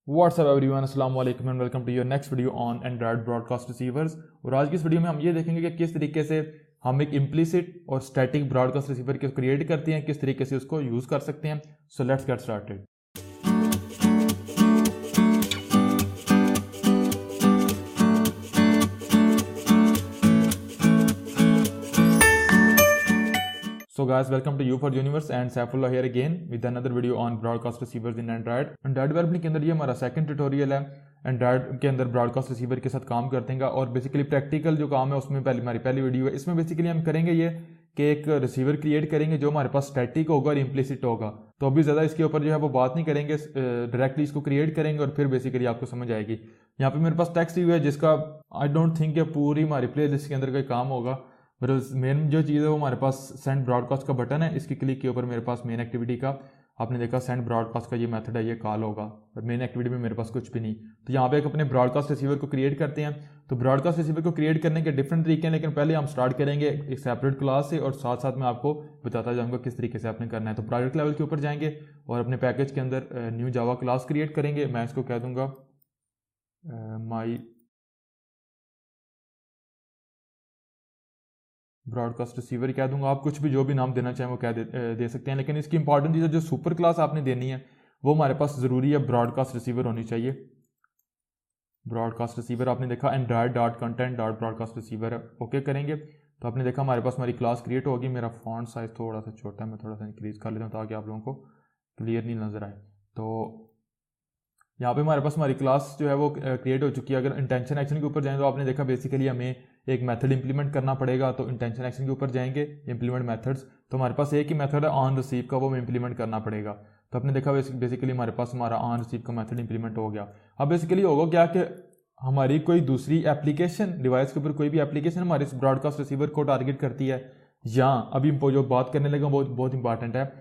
WhatsApp everyone, अस्सलाम वालेकुम and welcome to your next video on Android broadcast receivers. और आज की इस वीडियो में हम ये देखेंगे कि किस तरीके से हम एक इम्प्लिसिट और स्टैटिक ब्रॉडकास्ट रिसीवर को क्रिएट करते हैं, किस तरीके से उसको यूज़ कर सकते हैं। So let's get started. So guys, welcome to You for Universe and Saifullah here again with another video on broadcast receivers in Android। Android development के अंदर ये हमारा सेकंड ट्यूटोरियल है। एंड्रॉयड के अंदर ब्रॉडकास्ट रिसीवर के साथ काम करते हैं और बेसिकली प्रैक्टिकल जो काम है उसमें हमारी पहली वीडियो है। इसमें बेसिकली हम करेंगे ये कि एक रिसीवर क्रिएट करेंगे जो हमारे पास स्टैटिक होगा और इम्प्लिसिट होगा। तो अभी ज़्यादा इसके ऊपर जो है वो बात नहीं करेंगे, डायरेक्टली इसको क्रिएट करेंगे और फिर बेसिकली आपको समझ आएगी। यहाँ पे मेरे पास टेक्स्ट व्यू है जिसका आई डोंट थिंक पूरी हमारी प्ले लिस्ट के अंदर कोई काम होगा। मेन जो चीज़ है वो हमारे पास सेंड ब्रॉडकास्ट का बटन है, इसकी क्लिक के ऊपर मेरे पास मेन एक्टिविटी का आपने देखा सेंड ब्रॉडकास्ट का ये मेथड है, ये कॉल होगा। और मेन एक्टिविटी में मेरे पास कुछ भी नहीं। तो यहाँ पे एक अपने ब्रॉडकास्ट रिसीवर को क्रिएट करते हैं। तो ब्रॉडकास्ट रिसीवर को क्रिएट करने के डिफरेंट तरीके हैं, लेकिन पहले हम स्टार्ट करेंगे एक सेपरेट क्लास से और साथ साथ मैं आपको बताता जाऊँगा किस तरीके से आपने करना है। तो प्रोजेक्ट लेवल के ऊपर जाएंगे और अपने पैकेज के अंदर न्यू जावा क्लास क्रिएट करेंगे। मैं इसको कह दूँगा माई ब्रॉडकास्ट रिसीवर कह दूंगा। आप कुछ भी जो भी नाम देना चाहें वो दे सकते हैं, लेकिन इसकी इंपॉर्टेंट चीज़ है जो सुपर क्लास आपने देनी है वो हमारे पास ज़रूरी है ब्रॉडकास्ट रिसीवर होनी चाहिए। ब्रॉडकास्ट रिसीवर आपने देखा android.content.broadcast रिसीवर है, ओके करेंगे तो आपने देखा हमारे पास हमारी क्लास क्रिएट होगी। मेरा फॉन्ट साइज थोड़ा सा छोटा है, मैं थोड़ा सा इंक्रीज कर लेता हूँ ताकि आप लोगों को क्लियर नहीं नजर आए। तो यहाँ पे हमारे पास हमारी क्लास जो है वो क्रिएट हो चुकी है। अगर इंटेंशन एक्शन के ऊपर जाएं तो आपने देखा बेसिकली हमें एक मेथड इंप्लीमेंट करना पड़ेगा। तो इंटेंशन एक्शन के ऊपर जाएंगे, इंप्लीमेंट मेथड्स, तो हमारे पास एक ही मेथड है ऑन रिसीव का, वो हमें इंप्लीमेंट करना पड़ेगा। तो आपने देखा बेसिकली हमारे पास हमारा ऑन रिसीव का मेथड इंप्लीमेंट हो गया। अब बेसिकली होगा क्या कि हमारी कोई दूसरी एप्लीकेशन डिवाइस के ऊपर कोई भी एप्लीकेशन हमारे इस ब्रॉडकास्ट रिसीवर को टारगेट करती है, या अभी जो बात करने लगा बहुत इंपॉर्टेंट है,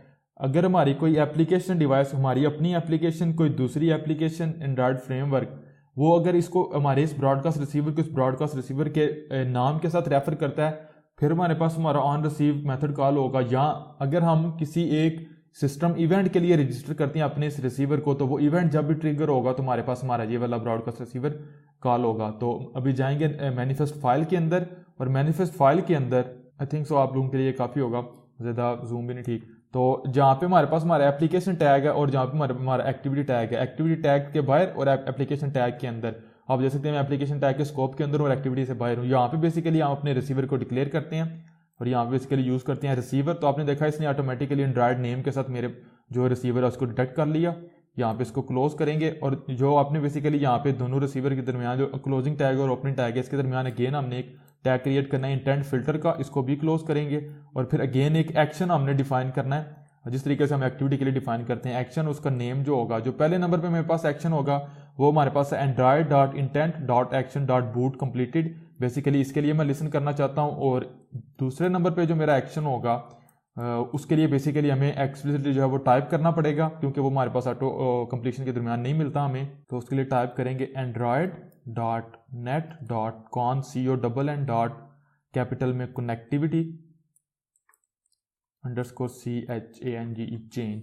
अगर हमारी कोई एप्लीकेशन डिवाइस हमारी अपनी एप्लीकेशन कोई दूसरी एप्लीकेशन एंड्रॉयड फ्रेमवर्क वो अगर इसको हमारे इस ब्रॉडकास्ट रिसीवर को इस ब्रॉडकास्ट रिसीवर के नाम के साथ रेफर करता है, फिर हमारे पास हमारा ऑन रिसीव मेथड कॉल होगा। या अगर हम किसी एक सिस्टम इवेंट के लिए रजिस्टर करते हैं अपने इस रिसीवर को, तो वो इवेंट जब भी ट्रिगर होगा तो हमारे पास हमारा ये वाला ब्रॉडकास्ट रिसीवर कॉल होगा। तो अभी जाएंगे मैनिफेस्ट फाइल के अंदर, और मैनिफेस्ट फाइल के अंदर आई थिंक सो आप लोगों के लिए काफ़ी होगा, ज़्यादा जूम भी नहीं ठीक। तो जहाँ पे हमारे पास हमारा एप्लीकेशन टैग है और जहाँ पे हमारा एक्टिविटी टैग है, एक्टिविटी टैग के बाहर और एप्लीकेशन टैग के अंदर, आप देख सकते हैं मैं एप्लीकेशन टैग के स्कोप के अंदर और एक्टिविटी से बाहर हूँ। यहाँ पे बेसिकली हम अपने रिसीवर को डिक्लेयर करते हैं और यहाँ पे बेसिकली यूज़ करते हैं रिसीवर। तो आपने देखा इसने ऑटोमेटिकली एंड्रॉयड नेम के साथ मेरे जो रिसीवर है उसको डिटेक्ट कर लिया। यहाँ पे इसको क्लोज करेंगे और जो आपने बेसिकली यहाँ पे दोनों रिसीवर के दरमियान जो क्लोजिंग टैग और ओपनिंग टैग है इसके दरमियान अगेन हमने एक टैग क्रिएट करना है इंटेंट फिल्टर का, इसको भी क्लोज करेंगे। और फिर अगेन एक एक्शन हमने डिफाइन करना है, जिस तरीके से हम एक्टिविटी के लिए डिफाइन करते हैं एक्शन, उसका नेम जो होगा, जो पहले नंबर पे मेरे पास एक्शन होगा वो हमारे पास है android.intent.action.boot completed। बेसिकली इसके लिए मैं लिसन करना चाहता हूँ। और दूसरे नंबर पे जो मेरा एक्शन होगा उसके लिए बेसिकली हमें एक्सप्लिसिटली जो है वो टाइप करना पड़ेगा, क्योंकि वो हमारे पास ऑटो कंप्लीशन के दरमियान नहीं मिलता हमें। तो उसके लिए टाइप करेंगे android.net.con में कनेक्टिविटी _CHANGE चेंज।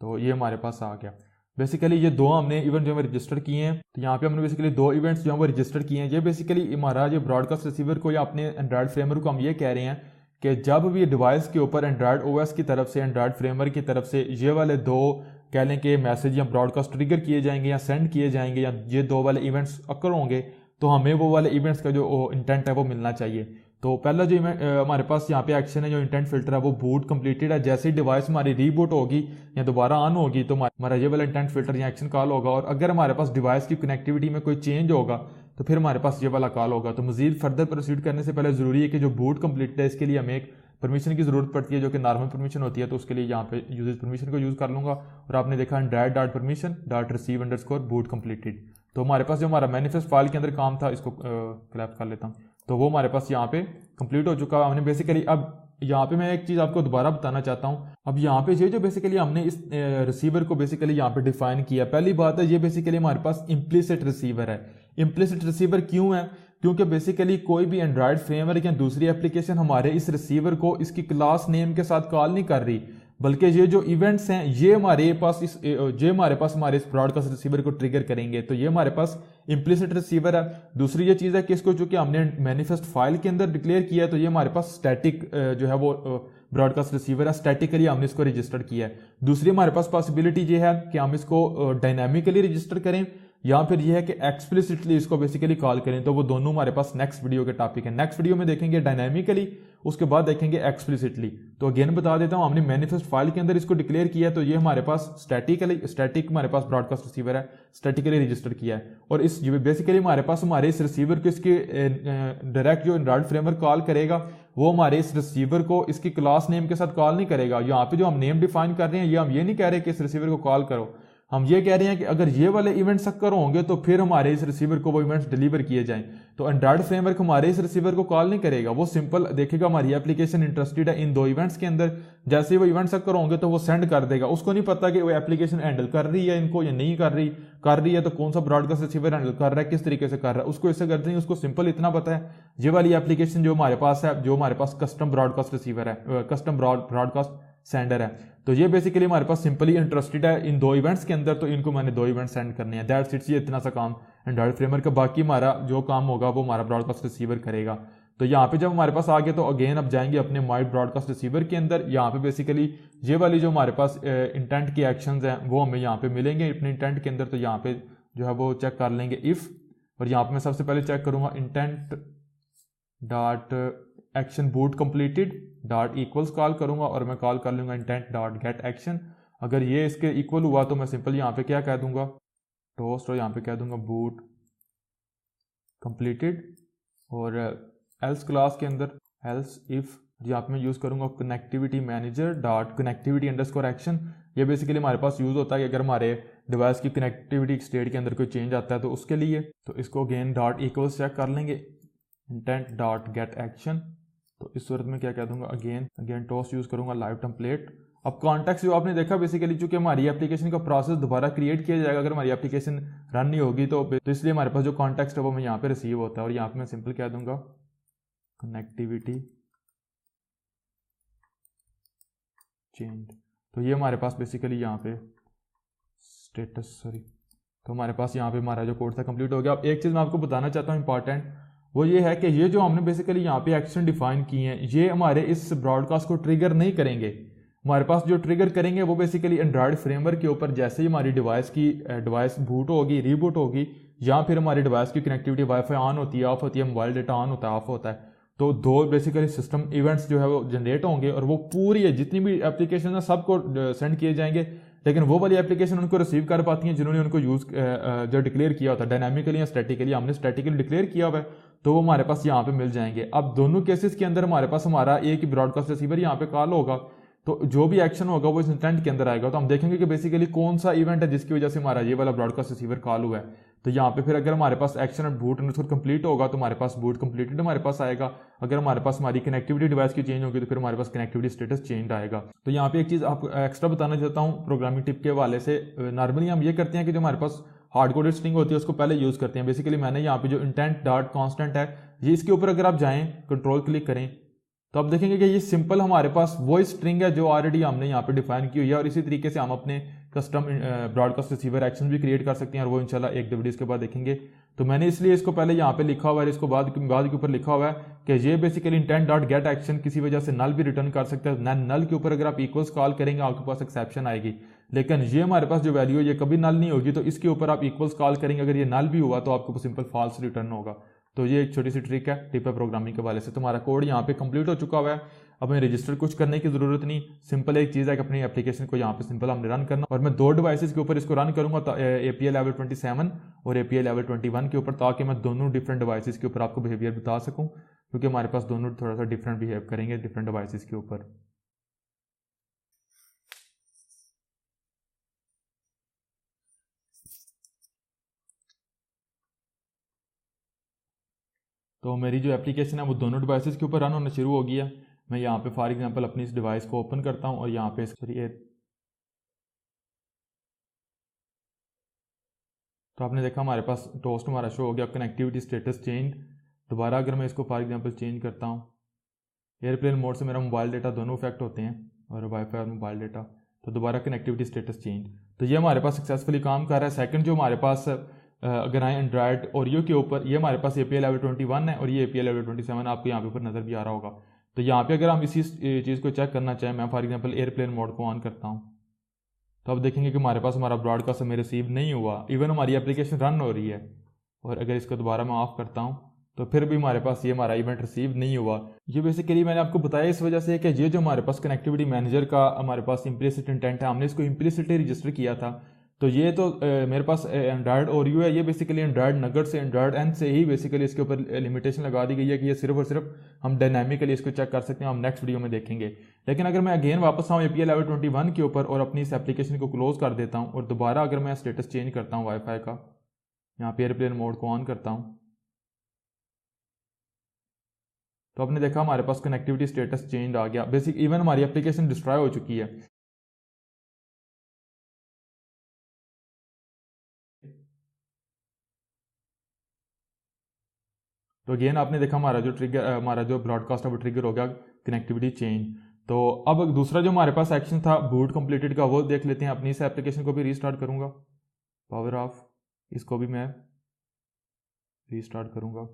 तो ये हमारे पास आ गया। बेसिकली ये दो हमने इवेंट जो है रजिस्टर किए हैं। तो यहाँ पे हमने बेसिकली दो इवेंट्स जो है वो रजिस्टर किए हैं। ये बेसिकली हमारा जो ब्रॉडकास्ट रिसीवर को या अपने एंड्रॉयड फ्रेमवर्क को हम ये कह रहे हैं कि जब भी डिवाइस के ऊपर एंड्रॉयड ओएस की तरफ से एंड्रॉयड फ्रेमवर्क की तरफ से ये वाले दो कह लें कि मैसेज या ब्रॉडकास्ट ट्रिगर किए जाएंगे या सेंड किए जाएंगे या ये दो वाले इवेंट्स अकर होंगे, तो हमें वो वाले इवेंट्स का जो इंटेंट है वो मिलना चाहिए। तो पहला जो हमारे पास यहाँ पे एक्शन है जो इंटेंट फिल्टर है वो बूट कंप्लीटेड है। जैसे ही डिवाइस हमारी रीबूट होगी या दोबारा ऑन होगी तो हमारा ये वाला इंटेंट फिल्टर या एक्शन कॉल होगा। और अगर हमारे पास डिवाइस की कनेक्टिविटी में कोई चेंज होगा तो फिर हमारे पास ये वाला कॉल होगा। तो मजीद फर्दर प्रोसीड करने से पहले ज़रूरी है कि जो बूट कंप्लीटेड है इसके लिए हमें एक परमिशन की ज़रूरत पड़ती है जो कि नॉर्मल परमिशन होती है। तो उसके लिए यहाँ पे यूजेज परमिशन को यूज़ कर लूँगा। और आपने देखा android.permission.receive_boot completed। तो हमारे पास जो हमारा मैनिफेस्ट फाइल के अंदर काम था, इसको क्लैप कर लेता हूँ, तो वो हमारे पास यहाँ पे कंप्लीट हो चुका है। हमने बेसिकली अब यहाँ पे मैं एक चीज़ आपको दोबारा बताना चाहता हूँ। अब यहाँ पे ये जो बेसिकली हमने इस रिसीवर को बेसिकली यहाँ पे डिफाइन किया, पहली बात है ये बेसिकली हमारे पास इम्प्लिसिट रिसीवर है। इम्प्लिसिट रिसीवर क्यों है? क्योंकि बेसिकली कोई भी एंड्रॉयड फ्रेमवर्क या दूसरी एप्लीकेशन हमारे इस रिसीवर को इसकी क्लास नेम के साथ कॉल नहीं कर रही, बल्कि ये जो इवेंट्स हैं ये हमारे पास हमारे इस ब्रॉडकास्ट रिसीवर को ट्रिगर करेंगे। तो ये हमारे पास इम्प्लिसिट रिसीवर है। दूसरी ये चीज़ है कि इसको चूंकि हमने मैनिफेस्ट फाइल के अंदर डिक्लेयर किया है तो ये हमारे पास स्टैटिक जो है वो ब्रॉडकास्ट रिसीवर है, स्टैटिकली हमने इसको रजिस्टर किया है। दूसरी हमारे पास पॉसिबिलिटी ये है कि हम इसको डायनामिकली रजिस्टर करें या फिर ये है कि एक्सप्लिसिटली इसको बेसिकली कॉल करें। तो वो दोनों हमारे पास नेक्स्ट वीडियो के टॉपिक है। नेक्स्ट वीडियो में देखेंगे डायनामिकली, उसके बाद देखेंगे एक्सप्लिसिटली। तो अगेन बता देता हूं, हमने मैनिफेस्ट फाइल के अंदर इसको डिक्लेयर किया है तो ये हमारे पास स्टैटिक हमारे पास ब्रॉडकास्ट रिसीवर है, स्टैटिकली रजिस्टर किया है। और इस बेसिकली हमारे इस रिसीवर को इसके डायरेक्ट जो एंड्रॉइड फ्रेमवर्क कॉल करेगा वो हमारे इस रिसीवर को इसकी क्लास नेम के साथ कॉल नहीं करेगा। यहाँ पे जो हम नेम डिफाइन कर रहे हैं ये हम ये नहीं कह रहे कि इस रिसीवर को कॉल करो, हम ये कह रहे हैं कि अगर ये वाले इवेंट्स अक्कर होंगे तो फिर हमारे इस रिसीवर को वो इवेंट्स डिलीवर किए जाएं। तो एंड्रॉइड फ्रेमवर्क हमारे इस रिसीवर को कॉल नहीं करेगा, वो सिंपल देखेगा हमारी एप्लीकेशन इंटरेस्टेड है इन दो इवेंट्स के अंदर, जैसे ही वो इवेंट्स अक्कर होंगे तो वो सेंड कर देगा। उसको नहीं पता कि वो एप्लीकेशन हैंडल कर रही है इनको या नहीं कर रही है तो कौन सा ब्रॉडकास्ट रिसीवर हैंडल कर रहा है, किस तरीके से कर रहा है, उसको इससे करते नहीं। उसको सिंपल इतना पता है ये वाली एप्लीकेशन जो हमारे पास है, जो हमारे पास कस्टम ब्रॉडकास्ट रिसीवर है, कस्टम ब्रॉडकास्ट सेंडर है, तो ये बेसिकली हमारे पास सिंपली इंटरेस्टेड है इन दो इवेंट्स के अंदर, तो इनको मैंने दो इवेंट सेंड करने हैं। दैट्स इट्स, ये इतना सा काम एंड्रॉइड फ्रेमवर्क का। बाकी हमारा जो काम होगा वो हमारा ब्रॉडकास्ट रिसीवर करेगा। तो यहाँ पे जब हमारे पास आ गए तो अगेन अब जाएंगे अपने माई ब्रॉडकास्ट रिसीवर के अंदर। यहाँ पे बेसिकली ये वाली जो हमारे पास इंटेंट की एक्शंस हैं वो हमें यहाँ पे मिलेंगे अपने इंटेंट के अंदर। तो यहाँ पे जो है वो चेक कर लेंगे इफ, और यहाँ पे मैं सबसे पहले चेक करूंगा intent dot action boot completed dot equals call करूंगा और मैं कॉल कर लूंगा इंटेंट डॉट गेट एक्शन। अगर ये इसके इक्वल हुआ तो मैं सिंपल यहाँ पे क्या कह दूंगा, टोस्ट, और यहाँ पे कह दूंगा बूट कंप्लीटेड, और एल्स क्लास के अंदर एल्स इफ यहाँ पे मैं यूज़ करूंगा connectivity manager dot connectivity underscore action. ये बेसिकली हमारे पास यूज़ होता है कि अगर हमारे डिवाइस की कनेक्टिविटी स्टेट के अंदर कोई चेंज आता है तो उसके लिए। तो इसको अगेन डॉट इक्वल्स चेक कर लेंगे इंटेंट डॉट गेट एक्शन। तो इस सूरत में क्या कह दूंगा, अगेन टोस्ट यूज़ करूंगा लाइव टेम्पलेट। अब कॉन्टेक्स्ट जो आपने देखा बेसिकली चूंकि हमारी एप्लीकेशन का प्रोसेस दोबारा क्रिएट किया जाएगा अगर हमारी एप्लीकेशन रन नहीं होगी तो इसलिए हमारे पास जो कॉन्टेक्स्ट है वो मैं यहाँ पे रिसीव होता है। और यहाँ पे मैं सिंपल कह दूंगा कनेक्टिविटी चेंज। तो ये हमारे पास बेसिकली यहाँ पे स्टेटस तो हमारे पास यहाँ पे हमारा जो कोड था कंप्लीट हो गया। अब एक चीज़ मैं आपको बताना चाहता हूँ इंपॉर्टेंट, वो ये है कि ये जो हमने बेसिकली यहाँ पे एक्शन डिफाइन किए हैं ये हमारे इस ब्रॉडकास्ट को ट्रिगर नहीं करेंगे। हमारे पास जो ट्रिगर करेंगे वो बेसिकली एंड्रॉइड फ्रेमवर्क के ऊपर जैसे ही हमारी डिवाइस बूट होगी, रीबूट होगी, या फिर हमारी डिवाइस की कनेक्टिविटी वाईफाई ऑन होती है, ऑफ होती है, मोबाइल डेटा ऑन होता है, ऑफ होता है, तो दो बेसिकली सिस्टम इवेंट्स जो है वो जनरेट होंगे और वो पूरी जितनी भी एप्लीकेशन है सबको सेंड किए जाएंगे। लेकिन वो वाली एप्लीकेशन उनको रिसीव कर पाती हैं जिन्होंने उनको यूज़ जो डिक्लेयर किया होता है डायनामिकली या स्टैटिकली। हमने स्टैटिकली डिक्लेयर किया हुआ है तो वो हमारे पास यहाँ पे मिल जाएंगे। अब दोनों केसेस के अंदर हमारे पास हमारा एक ही ब्रॉडकास्ट रिसीवर यहाँ पे कॉल होगा, तो जो भी एक्शन होगा वो इस इंटेंट के अंदर आएगा। तो हम देखेंगे कि बेसिकली कौन सा इवेंट है जिसकी वजह से हमारा ये वाला ब्रॉडकास्ट रिसीवर कॉल हुआ है। तो यहाँ पे फिर अगर हमारे पास एक्शन बूट अंडरस्कोर कंप्लीट होगा तो हमारे पास बूट कंप्लीटेड हमारे पास आएगा। अगर हमारे पास हमारी कनेक्टिविटी डिवाइस की चेंज होगी तो फिर हमारे पास कनेक्टिविटी स्टेटस चेंज आएगा। तो यहाँ पे एक चीज़ आपको एक्स्ट्रा बताना चाहता हूँ प्रोग्रामिंग टिप के हवाले से। नॉर्मली हम ये करते हैं कि जो हमारे पास हार्ड कोडेड स्ट्रिंग होती है उसको पहले यूज़ करते हैं। बेसिकली मैंने यहाँ पे जो इंटेंट डॉट कॉन्स्टेंट है ये इसके ऊपर अगर आप जाएँ कंट्रोल क्लिक करें तो आप देखेंगे कि ये सिंपल हमारे पास वो स्ट्रिंग है जो ऑलरेडी हमने यहाँ पे डिफाइन की हुई है। और इसी तरीके से हम अपने कस्टम ब्रॉडकास्ट रिसीवर एक्शन भी क्रिएट कर सकते हैं और वो इंशाल्लाह एक दो वीडियोस के बाद देखेंगे। तो मैंने इसलिए इसको पहले यहाँ पे लिखा हुआ है, इसको बाद के ऊपर लिखा हुआ है कि ये basically intent dot gate action किसी वजह से नल भी रिटर्न कर सकता है। नल के ऊपर अगर आप इक्वल्स कॉल करेंगे आपके पास एक्सेप्शन आएगी, लेकिन ये हमारे पास जो वैल्यू है ये कभी नल नहीं होगी। तो इसके ऊपर आप इक्वल्स कॉल करेंगे, अगर ये नल भी हुआ तो आपको सिंपल फॉल्स रिटर्न होगा। तो ये एक छोटी सी ट्रिक है टिप है प्रोग्रामिंग के वाले से। तो हमारा कोड यहाँ पे कंप्लीट हो चुका हुआ है, अब हमें रजिस्टर कुछ करने की जरूरत नहीं। सिंपल एक चीज़ है कि अपनी एप्लीकेशन को यहाँ पे सिंपल हमने रन करना, और मैं दो डिवाइसेस के ऊपर इसको रन करूंगा API लेवल 27 और API लेवल 21 के ऊपर, ताकि मैं दोनों डिफरेंट डिवाइसेस के ऊपर आपको बिहेवियर बता सकूं, क्योंकि हमारे पास दोनों थोड़ा सा डिफरेंट बिहेव करेंगे डिफरेंट डिवाइसेस के ऊपर। तो मेरी जो एप्लीकेशन है वो दोनों डिवाइसेस के ऊपर रन होना शुरू हो गया। मैं यहाँ पे फॉर एग्जांपल अपनी इस डिवाइस को ओपन करता हूँ और यहाँ पे तो आपने देखा हमारे पास टोस्ट हमारा शो हो गया, कनेक्टिविटी स्टेटस चेंज। दोबारा अगर मैं इसको फॉर एग्जांपल चेंज करता हूँ, एयरप्लेन मोड से मेरा मोबाइल डेटा दोनों इफेक्ट होते हैं। और वाईफाई और मोबाइल डेटा। तो दोबारा कनेक्टिविटी स्टेटस चेंज, तो ये हमारे पास सक्सेसफुली काम कर रहा है। सेकंड जो हमारे पास अगर आए एंड्रॉयड ओरियो के ऊपर, ये हमारे पास API लेवल 21 है और ये API लेवल 27 आपको यहाँ पे ऊपर नज़र भी आ रहा होगा। तो यहाँ पे अगर हम इसी चीज़ को चेक करना चाहें, मैं फॉर एग्जांपल एयरप्लेन मोड को ऑन करता हूँ, तो अब देखेंगे कि हमारे पास हमारा ब्रॉडकास्ट हमें रिसीव नहीं हुआ, इवन हमारी एप्लीकेशन रन हो रही है। और अगर इसको दोबारा मैं ऑफ करता हूँ तो फिर भी हमारे पास ये हमारा इवेंट रिसीव नहीं हुआ। ये बेसिकली मैंने आपको बताया इस वजह से कि ये जो हमारे पास कनेक्टिविटी मैनेजर का हमारे पास इम्प्लिसिट इंटेंट है, हमने इसको इम्प्लिसिटली रजिस्टर किया था। तो ये तो मेरे पास एंड्रॉयड ओरियो है, ये बेसिकली एंड्रॉयड नगेट से एंड्रॉयड एन से ही बेसिकली इसके ऊपर लिमिटेशन लगा दी गई है कि ये सिर्फ और सिर्फ हम डायनामिकली इसको चेक कर सकते हैं, हम नेक्स्ट वीडियो में देखेंगे। लेकिन अगर मैं अगेन वापस आऊँ API लेवल 21 के ऊपर और अपनी इस एप्लीकेशन को क्लोज कर देता हूँ और दोबारा अगर मैं स्टेटस चेंज करता हूँ वाईफाई का, यहाँ पे एयरप्लेन मोड को ऑन करता हूँ, तो आपने देखा हमारे पास कनेक्टिविटी स्टेटस चेंज आ गया। बेसिक इवन हमारी एप्लीकेशन डिस्ट्रॉय हो चुकी है। तो अगेन आपने देखा हमारा जो ब्रॉडकास्ट है वो ट्रिगर हो गया कनेक्टिविटी चेंज। तो अब दूसरा जो हमारे पास एक्शन था बूट कंप्लीटेड का, वो देख लेते हैं। अपनी इस एप्लीकेशन को भी रीस्टार्ट करूंगा, पावर ऑफ, इसको भी मैं रीस्टार्ट करूंगा।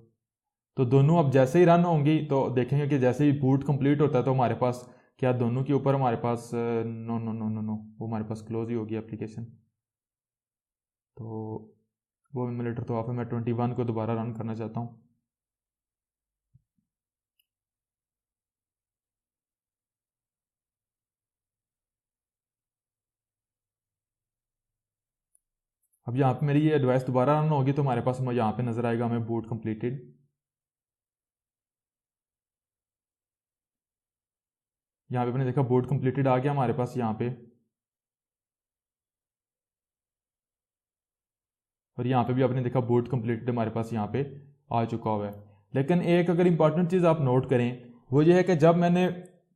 तो दोनों अब जैसे ही रन होंगी तो देखेंगे कि जैसे ही बूट कंप्लीट होता है तो हमारे पास क्या दोनों के ऊपर हमारे पास no no no no no वो हमारे पास क्लोज ही होगी एप्लीकेशन। तो वो इमुलेटर तो ऑफ है, मैं 21 को दोबारा रन करना चाहता हूँ। अब यहाँ पे मेरी ये डिवाइस दोबारा रन होगी तो हमारे पास यहाँ पे नजर आएगा हमें बूट कंप्लीटेड। यहाँ पे मैंने देखा बूट कंप्लीटेड आ गया हमारे पास यहाँ पे, और यहाँ पे भी आपने देखा बूट कंप्लीटेड हमारे पास यहाँ पे आ चुका हुआ है। लेकिन एक अगर इंपॉर्टेंट चीज़ आप नोट करें वो ये है कि जब मैंने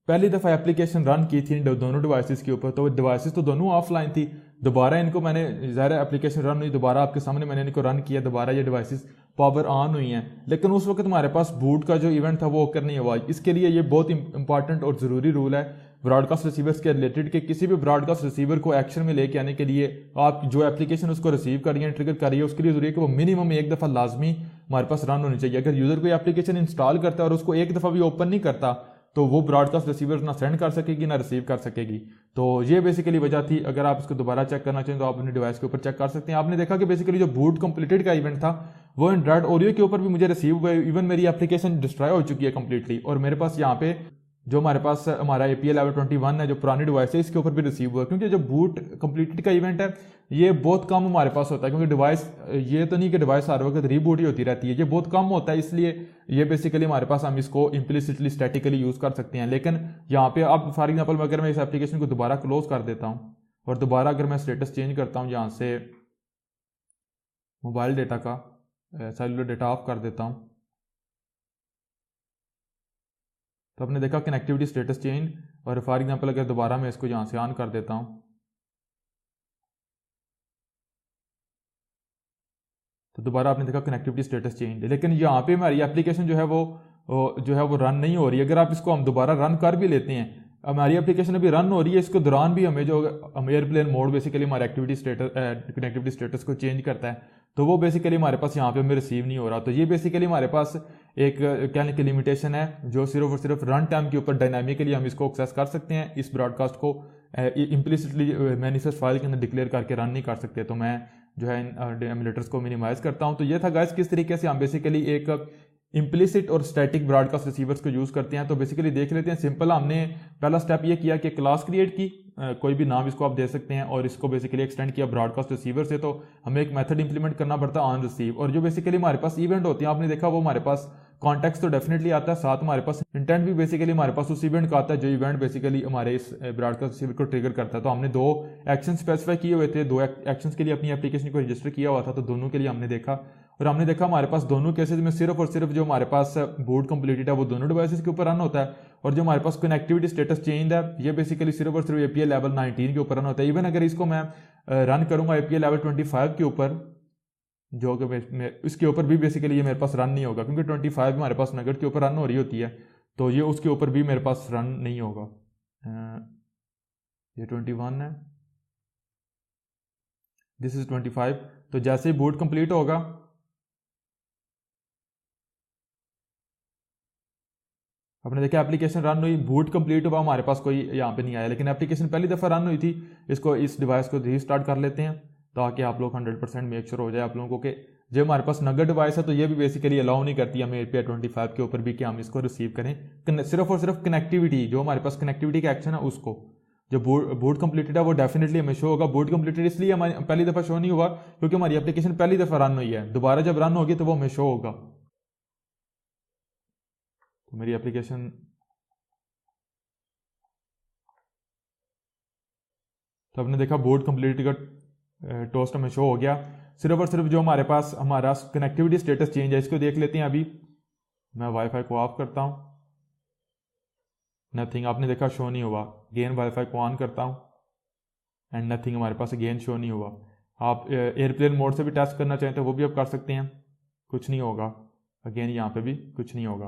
पहली दफ़ा एप्लीकेशन रन की थी दोनों डिवाइसेस के ऊपर, तो डिवाइसेस तो दोनों ऑफलाइन थी। दोबारा इनको मैंने ज़ाहिर एप्लीकेशन रन हुई, दोबारा आपके सामने मैंने इनको रन किया, दोबारा ये डिवाइसेस पावर ऑन हुई हैं, लेकिन उस वक्त हमारे पास बूट का जो इवेंट था वो ओकर नहीं हुआ। इसके लिए ये बहुत इंपॉर्टेंट और ज़रूरी रूल है ब्रॉडकास्ट रिसीवर्स के रिलेटेड कि किसी भी ब्रॉडकास्ट रिसीवर को एक्शन में लेके आने के लिए आप जो एप्लीकेशन उसको रिसीव कर रही है, ट्रिगर कर रही है, उसके लिए जरूरी है कि वो मिनिमम एक दफ़ा लाजमी हमारे पास रन होनी चाहिए। अगर यूज़र कोई एप्लीकेशन इंस्टॉल करता है और उसको एक दफ़ा भी ओपन नहीं करता तो वो ब्रॉडकास्ट रिसीवर ना सेंड कर सकेगी ना रिसीव कर सकेगी। तो ये बेसिकली वजह थी। अगर आप इसको दोबारा चेक करना चाहें तो आप अपने डिवाइस के ऊपर चेक कर सकते हैं। आपने देखा कि बेसिकली जो बूट कंप्लीटेड का इवेंट था वो एंड्रॉयड ओरियो के ऊपर भी मुझे रिसीव हुआ, इवन मेरी एप्लीकेशन डिस्ट्रॉय हो चुकी है कंप्लीटली, और मेरे पास यहाँ पे जो हमारे पास हमारा API लेवल 21 है जो पुरानी डिवाइस है इसके ऊपर भी रिसीव हुआ। क्योंकि जो बूट कंप्लीटेड का इवेंट है ये बहुत कम हमारे पास होता है, क्योंकि डिवाइस ये तो नहीं कि डिवाइस हर वक्त रीबूट ही होती रहती है, ये बहुत कम होता है। इसलिए ये बेसिकली हमारे पास हम इसको इम्प्लिसिटली स्टैटिकली यूज़ कर सकते हैं। लेकिन यहाँ पे अब फॉर एग्जाम्पल अगर मैं इस एप्लीकेशन को दोबारा क्लोज कर देता हूँ और दोबारा अगर मैं स्टेटस चेंज करता हूँ, यहाँ से मोबाइल डेटा का सेलुलर डेटा ऑफ कर देता हूँ, तो आपने देखा कनेक्टिविटी स्टेटस चेंज। और फॉर एग्जांपल अगर दोबारा मैं इसको यहाँ से ऑन कर देता हूँ तो दोबारा आपने देखा कनेक्टिविटी स्टेटस चेंज। लेकिन यहाँ पे हमारी एप्लीकेशन जो है वो रन नहीं हो रही। अगर आप इसको हम दोबारा रन कर भी लेते हैं, हमारी एप्लीकेशन अभी रन हो रही है, इसके दौरान भी हमें जो हम एयरप्लेन मोड बेसिकली हमारे एक्टिविटी स्टेटस कनेक्टिविटी स्टेटस को चेंज करता है, तो वो बेसिकली हमारे पास यहाँ पे हमें रिसीव नहीं हो रहा। तो ये बेसिकली हमारे पास एक कहने की लिमिटेशन है जो सिर्फ और सिर्फ रन टाइम के ऊपर डायनामिकली हम इसको एक्सेस कर सकते हैं। इस ब्रॉडकास्ट को इम्प्लिसिटली मैनिफेस्ट फाइल के अंदर डिक्लेयर करके रन नहीं कर सकते। तो मैं जो है इन एमुलेटर्स को मिनिमाइज करता हूं। तो ये था गाइस किस तरीके से हम बेसिकली एक इम्प्लिसिट और स्टैटिक ब्रॉडकास्ट रिसीवर्स को यूज़ करते हैं। तो बेसिकली देख लेते हैं। सिंपल हमने पहला स्टेप ये किया कि क्लास क्रिएट की, कोई भी नाम इसको आप दे सकते हैं, और इसको बेसिकली एक्सटेंड किया ब्रॉडकास्ट रिसीवर से। तो हमें एक मेथड इंप्लीमेंट करना पड़ता है ऑन रिसीव, और जो बेसिकली हमारे पास इवेंट होते हैं आपने देखा वो हमारे पास कॉन्टेक्स्ट तो डेफिनेटली आता है, साथ हमारे पास इंटेंट भी बेसिकली हमारे पास उस इवेंट का आता है जो इवेंट बेसिकली हमारे इस ब्रॉडकास्ट रिसीवर को ट्रिगर करता है। तो हमने दो एक्शन स्पेसिफाई किए हुए थे, दो एक्शंस के लिए अपनी एप्लीकेशन को रजिस्टर किया हुआ था, तो दोनों के लिए हमने देखा, और हमने देखा हमारे पास दोनों केसेस में सिर्फ और सिर्फ जो हमारे पास बूट कंप्लीटेड है वो दोनों डिवाइसेस के ऊपर रन होता है, और जो हमारे पास कनेक्टिविटी स्टेटस चेंज है ये बेसिकली सिर्फ और सिर्फ API लेवल 19 के ऊपर रन होता है। इवन अगर इसको मैं रन करूंगा API लेवल 25 के ऊपर, जो कि इसके ऊपर भी बेसिकली ये मेरे पास रन नहीं होगा, क्योंकि 25 हमारे पास नगेट के ऊपर रन हो रही होती है, तो ये उसके ऊपर भी मेरे पास रन नहीं होगा। ये 21 है, दिस इज 25। तो जैसे ही बूट कंप्लीट होगा, आपने देखा एप्लीकेशन रन हुई, बूट कंप्लीट हुआ, हमारे पास कोई यहाँ पे नहीं आया, लेकिन एप्लीकेशन पहली दफ़ा रन हुई थी। इसको, इस डिवाइस को रीस्टार्ट कर लेते हैं ताकि आप लोग 100% मेक श्योर हो जाए आप लोगों को कि जो हमारे पास नगर डिवाइस है तो ये भी बेसिकली अलाउ नहीं करती हमें API 25 के ऊपर भी कि हम इसको रिसीव करें। सिर्फ और सिर्फ कनेक्टिविटी, जो हमारे पास कनेक्टिविटी का एक्शन है उसको, जो बूट कंप्लीटेड है वो डेफिनेटली हमें शो होगा। बूट कंप्लीटेड इसलिए हमारी पहली दफ़ा शो नहीं हुआ क्योंकि हमारी एप्लीकेशन पहली दफ़ा रन हुई है, दोबारा जब रन होगी तो वो हमें शो होगा। तो मेरी एप्लीकेशन, तो आपने देखा बूट कंप्लीट का टोस्ट हमें शो हो गया। सिर्फ और सिर्फ जो हमारे पास हमारा कनेक्टिविटी स्टेटस चेंज है, इसको देख लेते हैं। अभी मैं वाईफाई को ऑफ करता हूँ, नथिंग, आपने देखा शो नहीं हुआ। अगेन वाईफाई को ऑन करता हूँ एंड नथिंग, हमारे पास अगेन शो नहीं हुआ। आप एयरप्लेन मोड से भी टेस्ट करना चाहें तो वो भी आप कर सकते हैं, कुछ नहीं होगा। अगेन यहाँ पे भी कुछ नहीं होगा।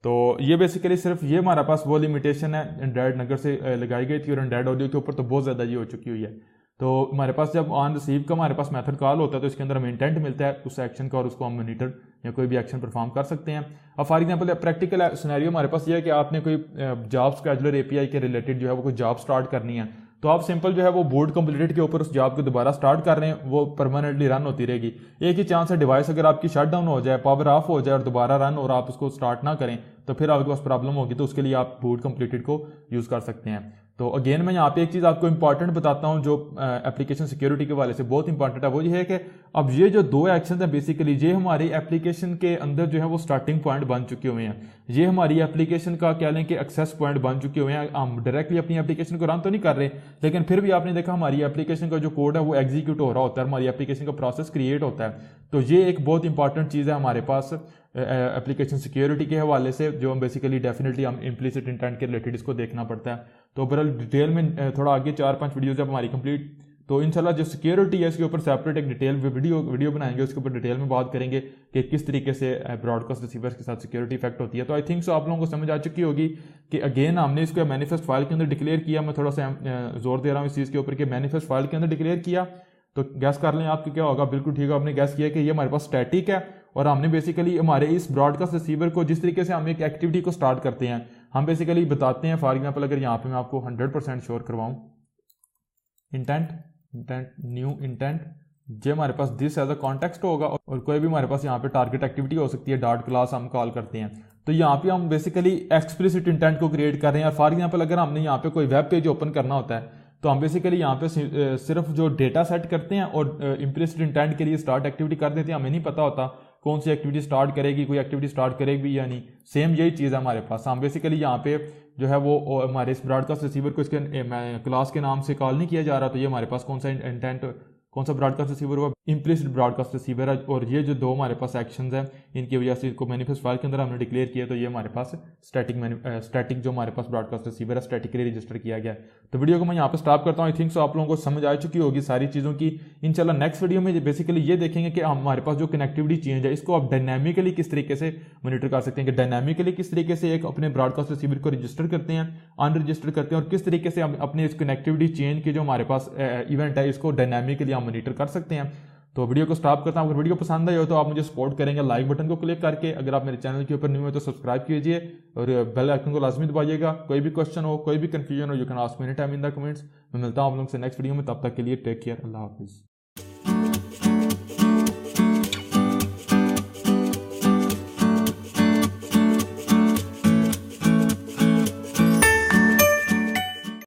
तो ये बेसिकली सिर्फ ये हमारे पास वो लिमिटेशन है एंड्राइड नगर से लगाई गई थी, और एंड्राइड ऑडियो के ऊपर तो बहुत ज़्यादा ये हो चुकी हुई है। तो हमारे पास जब ऑन रिसीव का हमारे पास मेथड कॉल होता है तो इसके अंदर हमें इंटेंट मिलता है उस एक्शन का, और उसको हम मॉनिटर या कोई भी एक्शन परफॉर्म कर सकते हैं। अब फॉर एग्जांपल प्रैक्टिकल सिनेरियो हमारे पास ये है कि आपने कोई जॉब स्केजुलर API के रिलेटेड जो है वो कोई जॉब स्टार्ट करनी है, तो आप सिंपल जो है वो बूट कंप्लीटेड के ऊपर उस जॉब को दोबारा स्टार्ट कर रहे हैं, वो परमानेंटली रन होती रहेगी। एक ही चांस है डिवाइस अगर आपकी शट डाउन हो जाए, पावर ऑफ हो जाए और दोबारा रन और आप उसको स्टार्ट ना करें तो फिर आपके पास प्रॉब्लम होगी। तो उसके लिए आप बूट कंप्लीटेड को यूज़ कर सकते हैं। तो अगेन मैं यहाँ पे एक चीज़ आपको इंपॉर्टेंट बताता हूँ जो एप्लीकेशन सिक्योरिटी के वाले से बहुत इंपॉर्टेंट है, वो ये है कि अब ये जो दो एक्शन है बेसिकली ये हमारी एप्लीकेशन के अंदर जो है वो स्टार्टिंग पॉइंट बन चुके हुए हैं। ये हमारी एप्लीकेशन का कह लें कि एक्सेस पॉइंट बन चुके हुए हैं। हम डायरेक्टली अपनी एप्लीकेशन को रन तो नहीं कर रहे, लेकिन फिर भी आपने देखा हमारी एप्लीकेशन का जो कोड है वो एग्जीक्यूट हो रहा होता है, हमारी एप्लीकेशन का प्रोसेस क्रिएट होता है। तो ये एक बहुत इंपॉर्टेंट चीज़ है हमारे पास एप्लीकेशन सिक्योरिटी के हवाले से, जो हम बेसिकली डेफिनेटली हम इम्प्लिसिट इंटेंट के रिलेटेड इसको देखना पड़ता है। तो ओवरऑल डिटेल में थोड़ा आगे 4-5 वीडियो जब हमारी कंप्लीट, तो इंशाल्लाह जो सिक्योरिटी है इसके ऊपर सेपरेट एक डिटेल वीडियो बनाएंगे, उसके ऊपर डिटेल में बात करेंगे कि किस तरीके से ब्रॉडकास्ट रिसीवर्स के साथ सिक्योरिटी इफेक्ट होती है। तो आई थिंक सो आप लोगों को समझ आ चुकी होगी कि अगेन हमने इसको मैनिफेस्ट फाइल के अंदर डिक्लेयर किया। मैं थोड़ा सा जोर दे रहा हूँ इस चीज़ के ऊपर कि मैनिफेस्ट फाइल के अंदर डिक्लेयर किया। तो गैस कर लें आपके क्या होगा। बिल्कुल ठीक है, आपने गैस किया कि ये हमारे पास स्टैटिक है, और हमने बेसिकली हमारे इस ब्रॉडकास्ट रिसीवर को जिस तरीके से हम एक एक्टिविटी को स्टार्ट करते हैं, हम बेसिकली बताते हैं। फॉर एग्जांपल अगर यहाँ पे मैं आपको 100% श्योर करवाऊँ, इंटेंट न्यू इंटेंट, जो हमारे पास दिस एज अ कॉन्टेक्स्ट होगा, और कोई भी हमारे पास यहाँ पे टारगेट एक्टिविटी हो सकती है, डॉट क्लास हम कॉल करते हैं। तो यहाँ पे हम बेसिकली एक्सप्लिसिट इंटेंट को क्रिएट कर रहे हैं। और फॉर एग्जांपल अगर हमने यहाँ पे कोई वेब पेज ओपन करना होता है तो हम बेसिकली यहाँ पे सिर्फ जो डेटा सेट करते हैं और इम्प्लिसिट इंटेंट के लिए स्टार्ट एक्टिविटी कर देते हैं। हमें नहीं पता होता कौन सी एक्टिविटी स्टार्ट करेगी, कोई एक्टिविटी स्टार्ट करेगी या नहीं। सेम यही चीज़ है हमारे पास। हम बेसिकली यहाँ पे जो है वो हमारे इस ब्रॉडकास्ट रिसीवर को इसके क्लास के नाम से कॉल नहीं किया जा रहा। तो ये हमारे पास कौन सा इंटेंट, कौन सा ब्रॉडकास्ट रिसीवर हुआ, इम्प्लिसिट ब्रॉडकास्ट रिसीवर है। और ये जो दो हमारे पास एक्शंस हैं इनकी वजह से इसको मैनिफेस्ट फाइल के अंदर हमने डिक्लेयर किया। तो ये हमारे पास स्टैटिक जो हमारे पास ब्रॉडकास्ट रिसीवर है स्टैटिकली रजिस्टर किया गया। तो वीडियो को मैं यहाँ पे स्टॉप करता हूँ। आई थिंक सो आप लोगों को समझ आ चुकी होगी सारी चीज़ों की। इंशाल्लाह नेक्स्ट वीडियो में बेसिकली ये देखेंगे कि हमारे पास जो कनेक्टिविटी चेंज है इसको आप डायनामिकली किस तरीके से मॉनिटर कर सकते हैं, कि डायनामिकली किस तरीके से एक अपने ब्रॉडकास्ट रिसीवर को रजिस्टर करते हैं, अनरजिस्टर करते हैं, और किस तरीके से हम अपने इस कनेक्टिविटी चेंज के जो हमारे पास इवेंट है इसको डायनामिकली हम मॉनिटर कर सकते हैं। तो वीडियो को स्टॉप करता हूं। अगर वीडियो पसंद आई हो तो आप मुझे सपोर्ट करेंगे लाइक बटन को क्लिक करके। अगर आप मेरे चैनल के ऊपर न्यू हो तो सब्सक्राइब कीजिए और बेल आइकन को लाजमी दबाइएगा। कोई भी क्वेश्चन हो, कोई भी कंफ्यूजन हो, you can ask me any time in the comments. मैं मिलता हूं आप लोगों से नेक्स्ट वीडियो में, तब तक के लिए टेक केयर, अल्लाह हाफिज़।